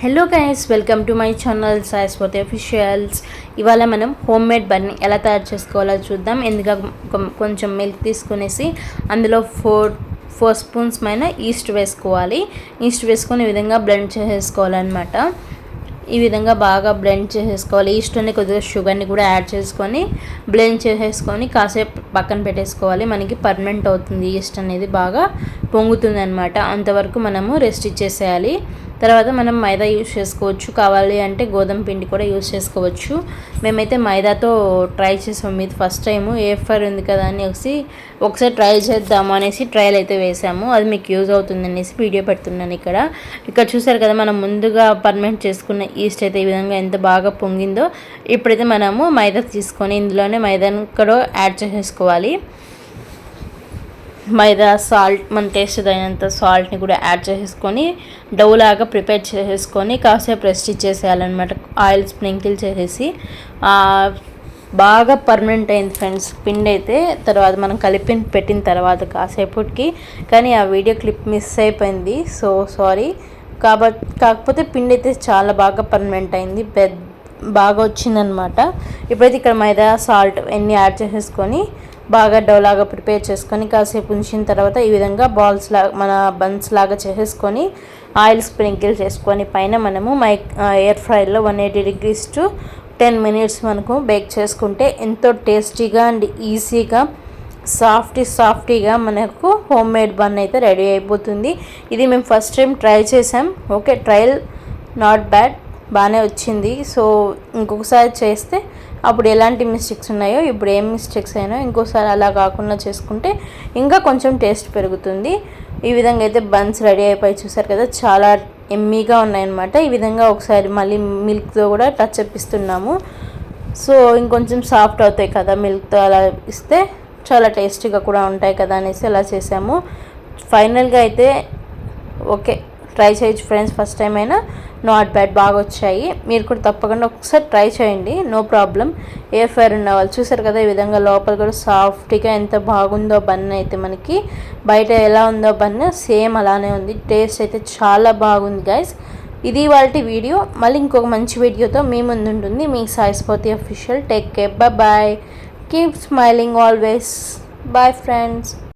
Hello guys, welcome to my channel Saiswathi officials. ఇవాళ మనం home made Bunny ఎలా తయారు చేసుకోవాలో చూద్దాం. ఎందుకంటే కొంచెం మిల్క్ తీసుకునేసి అందులో ఫోర్ స్పూన్స్ పైన ఈస్ట్ వేసుకోవాలి. ఈస్ట్ వేసుకొని ఈ విధంగా బ్లెండ్ చేసేసుకోవాలన్నమాట. ఈ విధంగా బాగా బ్లెండ్ చేసేసుకోవాలి. ఈస్ట్ని కొద్దిగా షుగర్ని కూడా యాడ్ చేసుకొని బ్లెండ్ చేసేసుకొని కాసేపు పక్కన పెట్టేసుకోవాలి. మనకి పర్మనెంట్ అవుతుంది. ఈస్ట్ అనేది బాగా పొంగుతుంది అనమాట. అంతవరకు మనము రెస్ట్ ఇచ్చేసేయాలి. తర్వాత మనం మైదా యూజ్ చేసుకోవచ్చు, కావాలి అంటే గోధుమ పిండి కూడా యూజ్ చేసుకోవచ్చు. మేమైతే మైదాతో ట్రై చేసాము. మీది ఫస్ట్ టైము ఎయిర్ ఫ్రైర్ ఉంది కదా అని ఒకసారి ట్రై చేద్దాము అనేసి ట్రయల్ అయితే వేసాము. అది మీకు యూజ్ అవుతుంది అనేసి వీడియో పెడుతున్నాను. ఇక్కడ చూసారు కదా, మనం ముందుగా పర్మనెంట్ చేసుకున్న ఈస్ట్ అయితే ఈ విధంగా ఎంత బాగా పొంగిందో. ఇప్పుడైతే మనము మైదా తీసుకొని ఇందులోనే మైదాను కూడా యాడ్ చేసేసుకోవాలి. మైదా, సాల్ట్, మన టేస్ట్ తగినంత సాల్ట్ని కూడా యాడ్ చేసేసుకొని డౌ లాగా ప్రిపేర్ చేసేసుకొని కాసేపు రెస్ట్ ఇచ్చేసేయాలన్నమాట. ఆయిల్ స్ప్రింకిల్ చేసేసి బాగా పర్మనెంట్ అయింది ఫ్రెండ్స్ పిండి అయితే. తర్వాత మనం కలిపి పెట్టిన తర్వాత కాసేపటికి, కానీ ఆ వీడియో క్లిప్ మిస్ అయిపోయింది, సో సారీ. కాకపోతే పిండి అయితే చాలా బాగా పర్మనెంట్ అయింది, బాగా వచ్చిందనమాట. ఇప్పుడైతే ఇక్కడ మైదా, సాల్ట్ అన్నీ యాడ్ చేసేసుకొని బాగా డౌ లాగా ప్రిపేర్ చేసుకొని కాసేపు ఉంచిన తర్వాత ఈ విధంగా బాల్స్ లాగా మన బన్స్ లాగా చేసేసుకొని ఆయిల్ స్ప్రింకిల్ చేసుకొని పైన మనము ఎయిర్ ఫ్రైలో 180 degrees to 10 minutes మనకు బేక్ చేసుకుంటే ఎంతో టేస్టీగా అండ్ ఈజీగా సాఫ్టీగా మనకు హోమ్ మేడ్ బన్ అయితే రెడీ అయిపోతుంది. ఇది మేము ఫస్ట్ టైం ట్రై చేసాం. ఓకే, ట్రయల్ నాట్ బ్యాడ్, బాగానే వచ్చింది. సో ఇంకొకసారి చేస్తే అప్పుడు ఎలాంటి మిస్టేక్స్ ఉన్నాయో, ఇప్పుడు ఏం మిస్టేక్స్ అయినాయో ఇంకోసారి అలా కాకుండా చేసుకుంటే ఇంకా కొంచెం టేస్ట్ పెరుగుతుంది. ఈ విధంగా అయితే బన్స్ రెడీ అయిపోయి చూసారు కదా, చాలా ఎమ్మీగా ఉన్నాయన్నమాట. ఈ విధంగా ఒకసారి మళ్ళీ మిల్క్తో కూడా టచ్ అప్పిస్తున్నాము. సో ఇంకొంచెం సాఫ్ట్ అవుతాయి కదా మిల్క్తో అలా ఇస్తే, చాలా టేస్టీగా కూడా ఉంటాయి కదా అనేసి అలా చేసాము. ఫైనల్గా అయితే ఓకే, ట్రై చేయొచ్చు ఫ్రెండ్స్. ఫస్ట్ టైం అయినా నాట్ బ్యాడ్, బాగా వచ్చాయి. మీరు కూడా తప్పకుండా ఒకసారి ట్రై చేయండి, నో ప్రాబ్లం. ఎయిర్ ఫ్రైర్ ఉన్న వాళ్ళు చూసారు కదా, ఈ విధంగా లోపల కూడా సాఫ్ట్గా ఎంత బాగుందో బన్ అయితే. మనకి బయట ఎలా ఉందో బన్ సేమ్ అలానే ఉంది. టేస్ట్ అయితే చాలా బాగుంది గైస్. ఇది వాళ్ళ వీడియో. మళ్ళీ ఇంకొక మంచి వీడియోతో మీ ముందు ఉంటుంది మీ Saiswathi official. Take care, bye, keep smiling always. Bye friends.